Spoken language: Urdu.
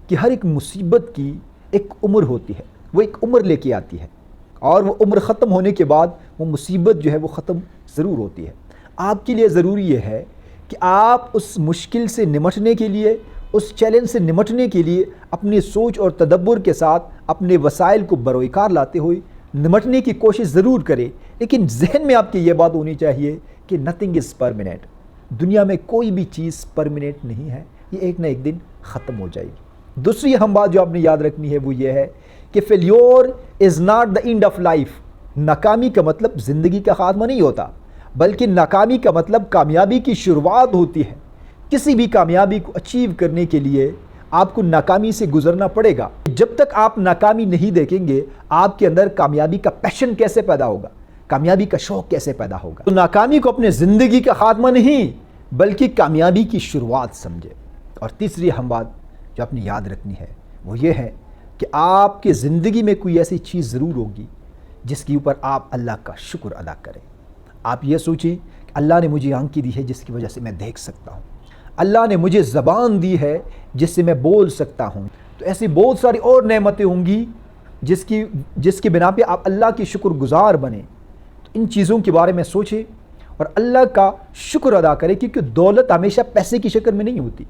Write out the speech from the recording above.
کہ ہر ایک مصیبت کی ایک عمر ہوتی ہے، وہ ایک عمر لے کے آتی ہے، اور وہ عمر ختم ہونے کے بعد وہ مصیبت جو ہے وہ ختم ضرور ہوتی ہے۔ آپ کے لیے ضروری یہ ہے کہ آپ اس مشکل سے نمٹنے کے لیے، اس چیلنج سے نمٹنے کے لیے اپنی سوچ اور تدبر کے ساتھ اپنے وسائل کو بروئے کار لاتے ہوئے نمٹنے کی کوشش ضرور کریں، لیکن ذہن میں آپ کی یہ بات ہونی چاہیے کہ نتھنگ از پرماننٹ۔ دنیا میں کوئی بھی چیز پرماننٹ نہیں ہے، یہ ایک نہ ایک دن ختم ہو جائے گی۔ دوسری اہم بات جو آپ نے یاد رکھنی ہے وہ یہ ہے کہ failure is not the and of life. ناکامی کا مطلب زندگی کا خاتمہ نہیں ہوتا، بلکہ ناکامی کا مطلب کامیابی کی شروعات ہوتی ہے۔ کسی بھی کامیابی کو اچیو کرنے کے لیے آپ کو ناکامی سے گزرنا پڑے گا۔ جب تک آپ ناکامی نہیں دیکھیں گے، آپ کے اندر کامیابی کا پیشن کیسے پیدا ہوگا، کامیابی کا شوق کیسے پیدا ہوگا؟ تو ناکامی کو اپنے زندگی کا خاتمہ نہیں بلکہ کامیابی کی شروعات سمجھے۔ اور تیسری اہم بات جو آپ نے یاد رکھنی ہے وہ یہ ہے کہ آپ کے زندگی میں کوئی ایسی چیز ضرور ہوگی جس کے اوپر آپ اللہ کا شکر ادا کریں۔ آپ یہ سوچیں کہ اللہ نے مجھے آنکھیں دی ہے جس کی وجہ سے میں دیکھ سکتا ہوں، اللہ نے مجھے زبان دی ہے جس سے میں بول سکتا ہوں۔ تو ایسی بہت ساری اور نعمتیں ہوں گی جس کی بنا پہ آپ اللہ کی شکر گزار بنیں۔ تو ان چیزوں کے بارے میں سوچیں اور اللہ کا شکر ادا کریں، کیونکہ دولت ہمیشہ پیسے کی شکل میں نہیں ہوتی۔